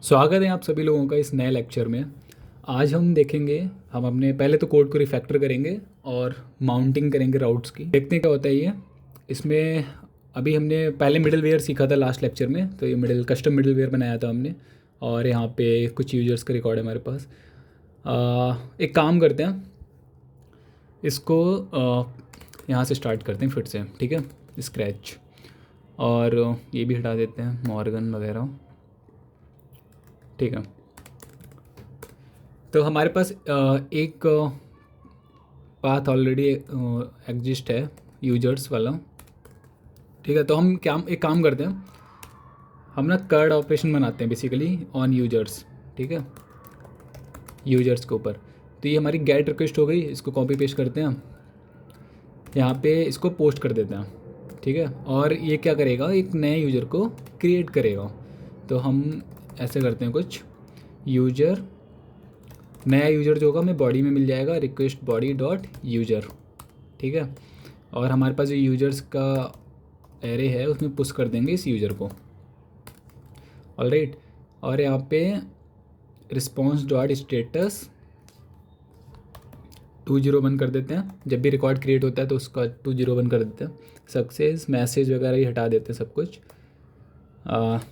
स्वागत है आप सभी लोगों का इस नए लेक्चर में। आज हम देखेंगे, हम अपने पहले तो कोड को रिफैक्टर करेंगे और माउंटिंग करेंगे राउट्स की। देखते हैं क्या होता है ये इसमें। अभी हमने पहले मिडलवेयर सीखा था लास्ट लेक्चर में, तो ये कस्टम मिडलवेयर बनाया था हमने। और यहाँ पे कुछ यूजर्स का रिकॉर्ड है हमारे पास। एक काम करते हैं, इसको यहाँ से स्टार्ट करते हैं फिर से, ठीक है, स्क्रैच। और ये भी हटा देते हैं, मॉर्गन वगैरह, ठीक है। तो हमारे पास एक पाथ ऑलरेडी एग्जिस्ट है यूजर्स वाला, ठीक है। तो हम क्या एक काम करते हैं, हम ना कर्ड ऑपरेशन बनाते हैं बेसिकली ऑन यूजर्स, ठीक है, यूजर्स के ऊपर। तो ये हमारी गेट रिक्वेस्ट हो गई, इसको कॉपी पेस्ट करते हैं, यहाँ पे इसको पोस्ट कर देते हैं, ठीक है। और ये क्या करेगा, एक नए यूज़र को क्रिएट करेगा। तो हम ऐसे करते हैं कुछ, यूजर, नया यूज़र जो होगा हमें बॉडी में मिल जाएगा, रिक्वेस्ट बॉडी डॉट यूज़र, ठीक है। और हमारे पास जो यूजर्स का एरे है उसमें पुश कर देंगे इस यूज़र को, ऑलराइट। और यहाँ पे रिस्पॉन्स डॉट स्टेटस 201 कर देते हैं। जब भी रिकॉर्ड क्रिएट होता है तो उसका 201 कर देते हैं। सक्सेस मैसेज वगैरह ही हटा देते हैं, सब कुछ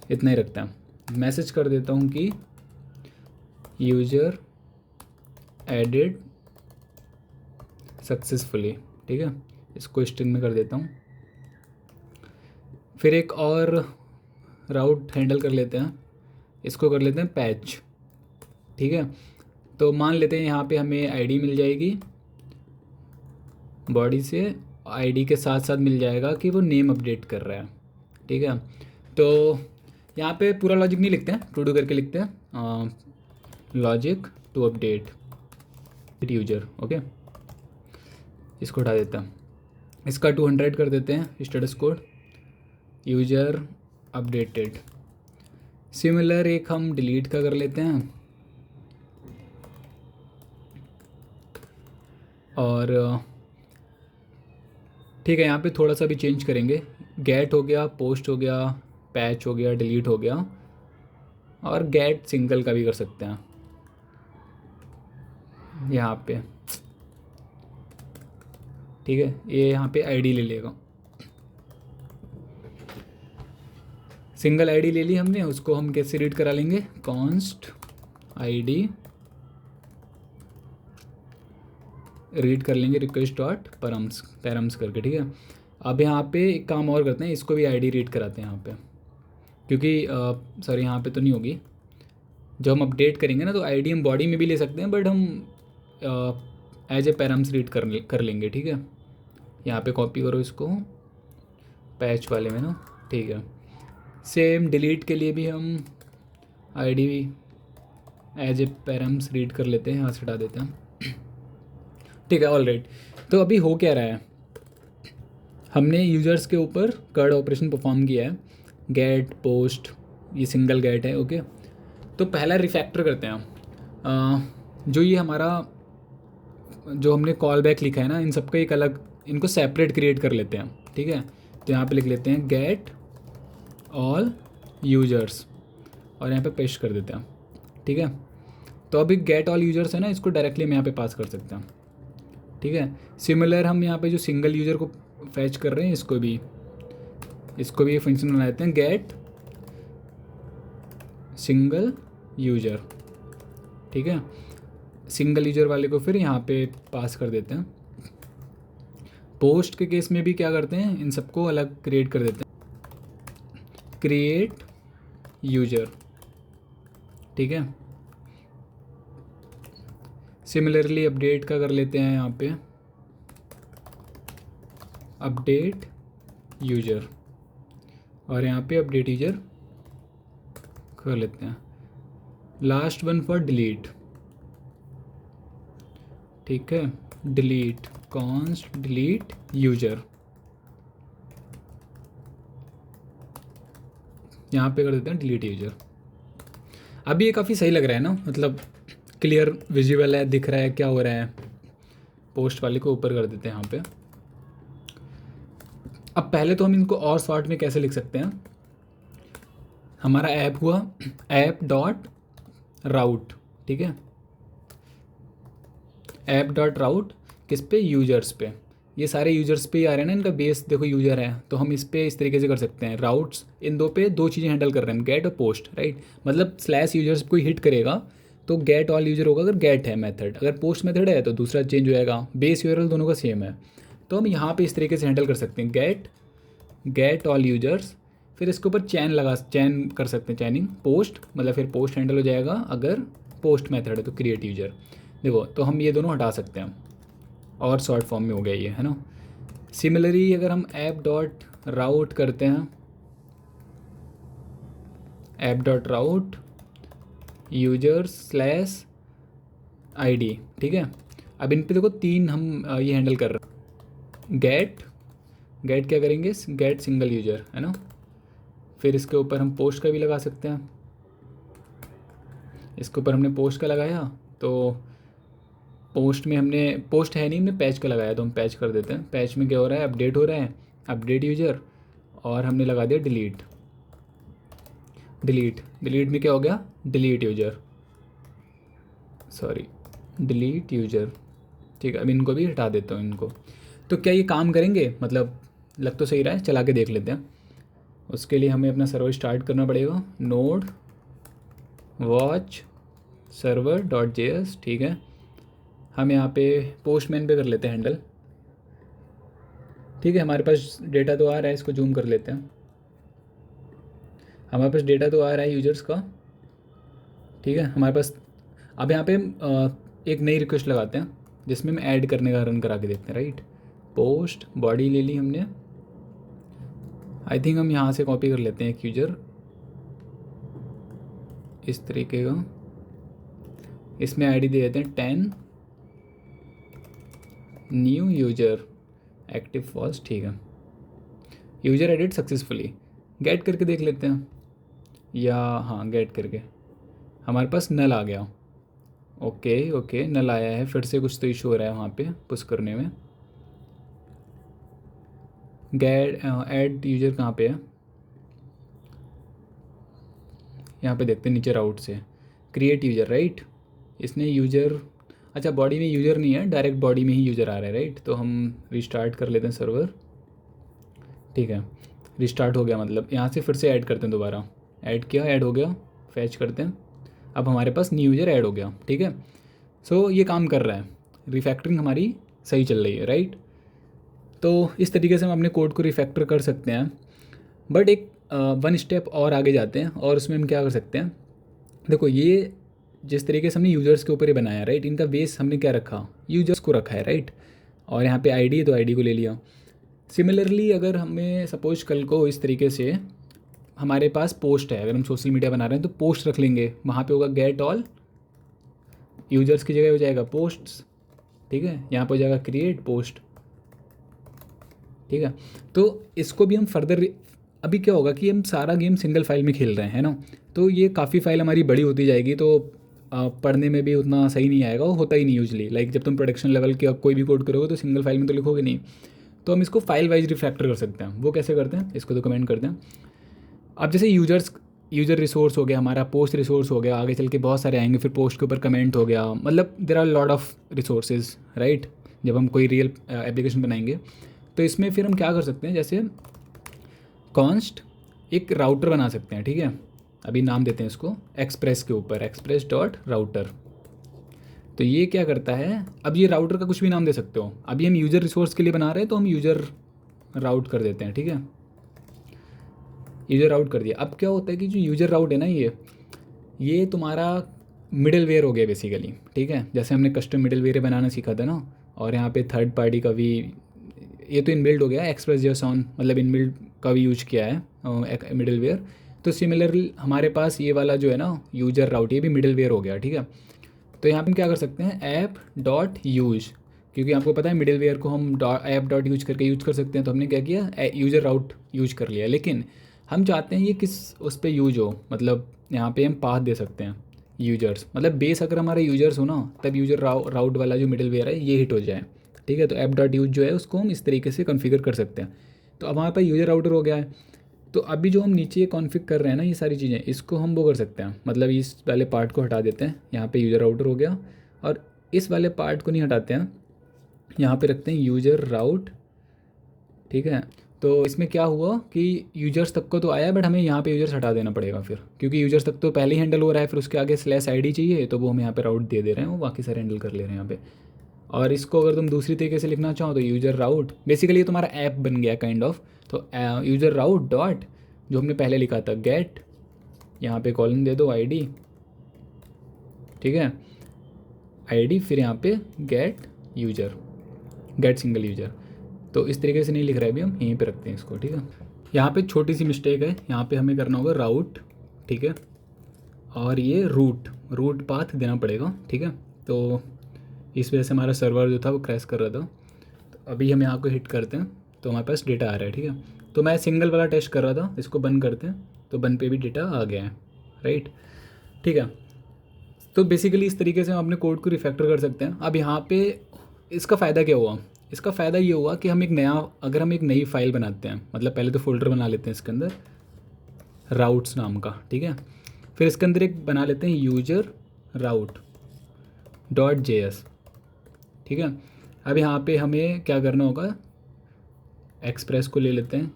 इतना ही रखते हैं। मैसेज कर देता हूँ कि यूज़र एडिड सक्सेसफुली, ठीक है, इसको स्ट्रिंग में कर देता हूँ। फिर एक और राउट हैंडल कर लेते हैं, इसको कर लेते हैं पैच, ठीक है। तो मान लेते हैं यहाँ पे हमें आईडी मिल जाएगी, बॉडी से आईडी के साथ साथ मिल जाएगा कि वो नेम अपडेट कर रहा है, ठीक है। तो यहाँ पे पूरा लॉजिक नहीं लिखते हैं, टू डू करके लिखते हैं, logic to update user, okay. इसको उठा देता हूँ, इसका 200 कर देते हैं status code, user updated. Similar एक हम डिलीट का कर लेते हैं, और ठीक है, यहाँ पे थोड़ा सा भी चेंज करेंगे। गेट हो गया, पोस्ट हो गया, पैच हो गया, डिलीट हो गया, और गेट सिंगल का भी कर सकते हैं यहाँ पे, ठीक है। ये यहाँ पे आईडी ले लेगा, सिंगल आईडी ले ली हमने, उसको हम कैसे रीड करा लेंगे, कॉन्स्ट आईडी रीड कर लेंगे रिक्वेस्ट डॉट पैरम्स करके, ठीक है। अब यहाँ पे एक काम और करते हैं, इसको भी आईडी रीड कराते हैं यहाँ पे, क्योंकि सॉरी यहाँ पे तो नहीं होगी। जब हम अपडेट करेंगे ना तो आईडी हम बॉडी में भी ले सकते हैं, बट हम एज ए पैरम्स रीड कर लेंगे, ठीक है। यहाँ पे कॉपी करो इसको पैच वाले में ना, ठीक है। सेम डिलीट के लिए भी हम ID as a params read कर लेते हैं, यहाँ से हटा देते हैं, ठीक है, ऑलराइट। तो अभी हो क्या रहा है, हमने यूज़र्स के ऊपर कर्ड ऑपरेशन परफॉर्म किया है, गेट पोस्ट, ये सिंगल गेट है, ओके। तो पहला रिफैक्टर करते हैं हम, जो ये हमारा जो हमने कॉल बैक लिखा है ना, इन सबका एक अलग, इनको सेपरेट क्रिएट कर लेते हैं, ठीक है। तो यहाँ पे लिख लेते हैं गेट ऑल यूजर्स, और यहाँ पे पेस्ट कर देते हैं, ठीक है। तो अभी गेट ऑल यूजर्स है ना, इसको डायरेक्टली हम यहाँ पे पास कर सकते हैं, ठीक है। सिमिलर हम यहाँ पे जो सिंगल यूज़र को फैच कर रहे हैं, इसको भी ये फंक्शन बना देते हैं, गेट सिंगल यूज़र, ठीक है। सिंगल यूज़र वाले को फिर यहाँ पे पास कर देते हैं। पोस्ट के केस में भी क्या करते हैं, इन सबको अलग क्रिएट कर देते हैं, क्रिएट यूज़र, ठीक है। सिमिलरली अपडेट का कर लेते हैं, यहाँ पे अपडेट यूज़र, और यहाँ पे अपडेट यूज़र कर लेते हैं। लास्ट वन फॉर डिलीट, ठीक है, डिलीट कॉन्स्ट डिलीट यूज़र, यहाँ पे कर देते हैं डिलीट यूज़र। अभी ये काफ़ी सही लग रहा है ना, मतलब क्लियर विजिबल है, दिख रहा है क्या हो रहा है। पोस्ट वाले को ऊपर कर देते हैं यहाँ पे। अब पहले तो हम इनको और शॉर्ट में कैसे लिख सकते हैं, हमारा ऐप हुआ ऐप डॉट राउट, ठीक है, ऐप डॉट राउट किस पे, यूजर्स पे। ये सारे यूजर्स पे ही आ रहे हैं ना, इनका बेस देखो यूज़र है, तो हम इस पे इस तरीके से कर सकते हैं। राउट्स इन दो पे दो चीज़ें हैंडल कर रहे हैं हम, गेट और पोस्ट, राइट। मतलब स्लैश यूजर्स कोई हिट करेगा तो गेट ऑल यूजर होगा अगर गेट है मेथड, अगर पोस्ट मेथड है तो दूसरा चेंज हो जाएगा। बेस यूआरएल दोनों का सेम है, तो हम यहाँ पे इस तरीके से हैंडल कर सकते हैं, गेट ऑल यूजर्स। फिर इसके ऊपर चैन कर सकते हैं, चैनिंग पोस्ट, मतलब फिर पोस्ट हैंडल हो जाएगा अगर पोस्ट मेथड है तो क्रिएट यूजर। देखो तो हम ये दोनों हटा सकते हैं और शॉर्ट फॉर्म में हो गया ये, है ना। सिमिलरली अगर हम ऐप डॉट राउट करते हैं, ऐप डॉट राउट यूजर्स स्लैश ID, ठीक है। अब इन पे देखो तीन हम ये हैंडल कर रहे हैं, गेट क्या करेंगे, गेट सिंगल यूजर, है ना। फिर इसके ऊपर हम पोस्ट का भी लगा सकते हैं, इसके ऊपर हमने पोस्ट का लगाया तो पोस्ट में हमने पोस्ट है नहीं, हमने पैच का लगाया तो हम पैच कर देते हैं। पैच में क्या हो रहा है, अपडेट हो रहा है, अपडेट यूजर, और हमने लगा दिया डिलीट में क्या हो गया, डिलीट यूजर, ठीक है। अब इनको भी हटा देता हूँ इनको। तो क्या ये काम करेंगे, मतलब लग तो सही रहा है, चला के देख लेते हैं। उसके लिए हमें अपना सर्वर स्टार्ट करना पड़ेगा, node watch server dot JS, ठीक है। हम यहाँ पे पोस्टमैन पे कर लेते हैं हैंडल, ठीक है। हमारे पास डेटा तो आ रहा है, इसको जूम कर लेते हैं। हमारे पास डेटा तो आ रहा है यूजर्स का, ठीक है हमारे पास। अब यहाँ पे एक नई रिक्वेस्ट लगाते हैं जिसमें हम ऐड करने का रन करा के देखते हैं, राइट। पोस्ट बॉडी ले ली हमने, आई थिंक हम यहाँ से कॉपी कर लेते हैं एक यूजर इस तरीके का, इसमें ID दे देते हैं 10 न्यू यूजर एक्टिव फॉल्स, ठीक है। यूजर एडिट सक्सेसफुली, गेट करके देख लेते हैं, या हाँ गेट करके हमारे पास नल आ गया। ओके नल आया है, फिर से कुछ तो इशू हो रहा है वहाँ पे पुश करने में। गेट ऐड यूजर कहाँ पे है, यहाँ पे देखते हैं नीचे राउट से, क्रिएट यूजर, राइट। इसने यूजर, अच्छा बॉडी में यूजर नहीं है, डायरेक्ट बॉडी में ही यूजर आ रहा है, राइट। तो हम रिस्टार्ट कर लेते हैं सर्वर, ठीक है। रिस्टार्ट हो गया, मतलब यहाँ से फिर से ऐड करते हैं दोबारा, ऐड किया, ऐड हो गया, फैच करते हैं। अब हमारे पास न्यू यूजर ऐड हो गया, ठीक है। सो ये काम कर रहा है, रिफैक्टरिंग हमारी सही चल रही है, राइट। तो इस तरीके से हम अपने कोड को रिफैक्टर कर सकते हैं। बट एक वन स्टेप और आगे जाते हैं, और उसमें हम क्या कर सकते हैं, देखो ये जिस तरीके से हमने यूज़र्स के ऊपर ही बनाया, राइट, इनका बेस हमने क्या रखा, यूजर्स को रखा है, राइट। और यहाँ पे ID है तो ID को ले लिया। सिमिलरली अगर हमें सपोज कल को इस तरीके से हमारे पास पोस्ट है, अगर हम सोशल मीडिया बना रहे हैं तो पोस्ट रख लेंगे, वहाँ पे होगा गेट ऑल यूजर्स की जगह हो जाएगा पोस्ट्स, ठीक है। यहाँ पे हो जाएगा क्रिएट पोस्ट, ठीक है। तो इसको भी हम फर्दर, अभी क्या होगा कि हम सारा गेम सिंगल फाइल में खेल रहे हैं ना, तो ये काफ़ी फाइल हमारी बड़ी होती जाएगी, तो पढ़ने में भी उतना सही नहीं आएगा, वो होता ही नहीं यूजली। लाइक जब तुम प्रोडक्शन लेवल के कोई भी कोड करोगे तो सिंगल फाइल में तो लिखोगे नहीं, तो हम इसको फाइल वाइज रिफैक्टर कर सकते हैं। वो कैसे करते हैं, इसको तो कमेंट करते हैं। अब जैसे यूजर रिसोर्स हो गया हमारा, पोस्ट रिसोर्स हो गया, आगे चल के बहुत सारे आएंगे, फिर पोस्ट के ऊपर कमेंट हो गया, मतलब there are lot of resources, right. जब हम कोई रियल एप्लीकेशन बनाएंगे तो इसमें फिर हम क्या कर सकते हैं, जैसे कॉन्स्ट एक राउटर बना सकते हैं, ठीक है। अभी नाम देते हैं इसको एक्सप्रेस के ऊपर, एक्सप्रेस डॉट राउटर। तो ये क्या करता है, अब ये राउटर का कुछ भी नाम दे सकते हो। अभी हम यूज़र रिसोर्स के लिए बना रहे हैं तो हम यूज़र राउट कर देते हैं, ठीक है। यूज़र राउट कर दिया। अब क्या होता है कि जो यूज़र राउट है ना, ये तुम्हारा मिडिल वेयर हो गया बेसिकली, ठीक है। जैसे हमने कस्टम मिडिल वेयर बनाना सीखा था ना, और यहाँ पे थर्ड पार्टी का भी, ये तो इनबिल्ड हो गया, एक्सप्रेस जेसन मतलब इनबिल्ड का भी यूज किया है मिडिल वेयर। तो सिमिलरली हमारे पास ये वाला जो है ना यूजर राउट, ये भी मिडिल वेयर हो गया, ठीक है। तो यहाँ पे हम क्या कर सकते हैं, ऐप डॉट यूज, क्योंकि आपको पता है मिडिल वेयर को हम ऐप डॉट यूज करके यूज कर सकते हैं, तो हमने क्या किया, यूजर राउट यूज कर लिया। लेकिन हम चाहते हैं ये किस उस पर यूज हो, मतलब यहाँ पे हम पाथ दे सकते हैं यूजर्स, मतलब बेस अगर हमारे यूजर्स हो ना, तब यूजर राउट वाला जो मिडिल वेयर है ये हिट हो जाए, ठीक है। तो ऐप डॉट यूज जो है उसको हम इस तरीके से कॉन्फ़िगर कर सकते हैं। तो अब हमारे पास यूजर राउटर हो गया है। तो अभी जो हम नीचे कॉन्फ़िग कर रहे हैं ना ये सारी चीज़ें, इसको हम वो कर सकते हैं, मतलब इस वाले पार्ट को हटा देते हैं, यहाँ पे यूज़र राउटर हो गया, और इस वाले पार्ट को नहीं हटाते हैं, यहाँ पे रखते हैं यूज़र राउट, ठीक है। तो इसमें क्या हुआ कि यूजर्स तक को तो आया, बट हमें यहाँ पे यूजर्स हटा देना पड़ेगा फिर, क्योंकि यूजर्स तक तो पहले ही हैंडल हो रहा है, फिर उसके आगे स्लैश आईडी चाहिए, तो वो हम यहाँ पे राउट दे रहे हैं, वो बाकी सारे हैंडल कर ले रहे हैं यहाँ पे। और इसको अगर तुम दूसरी तरीके से लिखना चाहो तो यूज़र राउट, बेसिकली ये तुम्हारा ऐप बन गया काइंड ऑफ। तो यूज़र राउट डॉट जो हमने पहले लिखा था गेट, यहाँ पे कॉलन दे दो आईडी, ठीक है, आईडी, फिर यहाँ पे get user, get single user. तो इस तरीके से नहीं लिख रहे अभी, हम यहीं पे रखते हैं इसको, ठीक है। यहाँ पे छोटी सी मिस्टेक है, यहाँ पे हमें करना होगा राउट, ठीक है, और ये रूट पाथ देना पड़ेगा, ठीक है। तो इस वजह से हमारा सर्वर जो था वो क्रैश कर रहा था। तो अभी हम यहाँ को हिट करते हैं तो हमारे पास डेटा आ रहा है, ठीक है। तो मैं सिंगल वाला टेस्ट कर रहा था, इसको बंद करते हैं, तो बंद पे भी डेटा आ गया है, राइट, ठीक है। तो बेसिकली इस तरीके से हम अपने कोड को रिफैक्टर कर सकते हैं। अब यहाँ पे इसका फ़ायदा क्या हुआ, इसका फ़ायदा ये हुआ कि हम अगर हम एक नई फाइल बनाते हैं, मतलब पहले तो फोल्डर बना लेते हैं इसके अंदर राउट्स नाम का, ठीक है, फिर इसके अंदर एक बना लेते हैं यूजर राउट डॉट JS, ठीक है। अब यहाँ पे हमें क्या करना होगा, एक्सप्रेस को ले लेते हैं,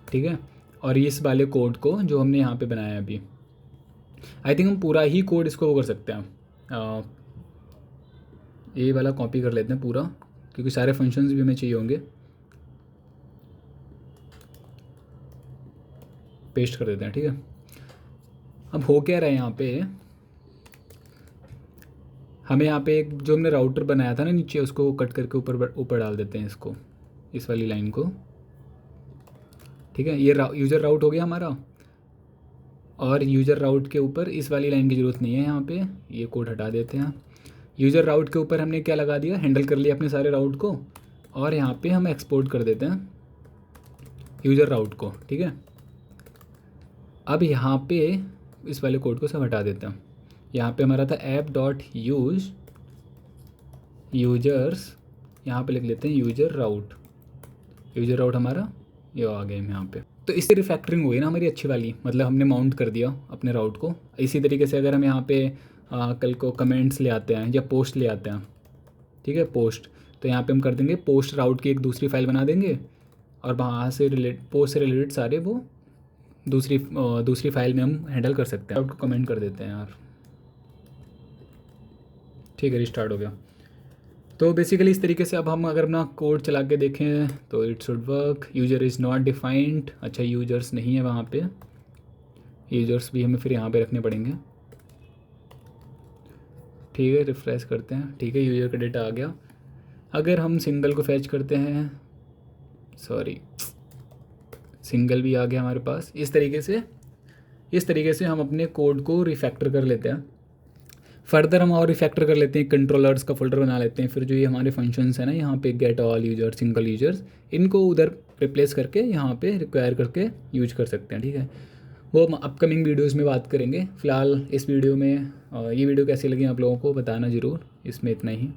ठीक है, और इस वाले कोड को जो हमने यहाँ पे बनाया है अभी, आई थिंक हम पूरा ही कोड इसको वो कर सकते हैं, ये वाला कॉपी कर लेते हैं पूरा, क्योंकि सारे फंक्शंस भी हमें चाहिए होंगे, पेस्ट कर देते हैं, ठीक है। अब हो क्या रहा है यहाँ पे, हमें यहाँ पे एक जो हमने राउटर बनाया था ना नीचे, उसको कट करके ऊपर डाल देते हैं इसको, इस वाली लाइन को, ठीक है। ये यूज़र राउट हो गया हमारा, और यूज़र राउट के ऊपर इस वाली लाइन की ज़रूरत नहीं है, यहाँ पे ये कोड हटा देते हैं। यूज़र राउट के ऊपर हमने क्या लगा दिया, हैंडल कर लिया अपने सारे राउट को, और यहाँ पे हम एक्सपोर्ट कर देते हैं यूज़र राउट को, ठीक है। अब यहाँ पे इस वाले कोड को सब हटा देते हैं। यहाँ पे हमारा था ऐप डॉट यूज यूजर्स, यहाँ पे लिख लेते हैं यूज़र राउट हमारा ये आ गया यहाँ पे। तो इससे रिफैक्टरिंग हुई ना हमारी अच्छी वाली, मतलब हमने माउंट कर दिया अपने राउट को। इसी तरीके से अगर हम यहाँ पे कल को कमेंट्स ले आते हैं या पोस्ट ले आते हैं, ठीक है, पोस्ट, तो यहाँ पे हम कर देंगे पोस्ट राउट की एक दूसरी फाइल बना देंगे, और वहाँ से पोस्ट से रिलेटेड सारे वो दूसरी फाइल में हम हैंडल कर सकते हैं। राउट को कमेंट कर देते हैं यार, ठीक है, रिस्टार्ट हो गया। तो बेसिकली इस तरीके से अब हम अगर अपना कोड चला के देखें तो it should work. User is not defined, अच्छा यूज़र्स नहीं है वहाँ पे, यूज़र्स भी हमें फिर यहाँ पे रखने पड़ेंगे, ठीक है। रिफ्रेश करते हैं, ठीक है, यूज़र का डेटा आ गया। अगर हम सिंगल को फैच करते हैं, सॉरी, सिंगल भी आ गया हमारे पास। इस तरीके से हम अपने कोड को रिफैक्टर कर लेते हैं। फर्दर हम और रिफैक्टर कर लेते हैं, कंट्रोलर्स का फोल्डर बना लेते हैं, फिर जो ये हमारे फंक्शंस हैं ना यहाँ पे get all users, single users, इनको उधर रिप्लेस करके यहाँ पे रिक्वायर करके यूज कर सकते हैं, ठीक है। वो हम अपकमिंग वीडियोस में बात करेंगे। फ़िलहाल इस वीडियो में ये वीडियो कैसी लगी आप लोगों को बताना ज़रूर, इसमें इतना ही।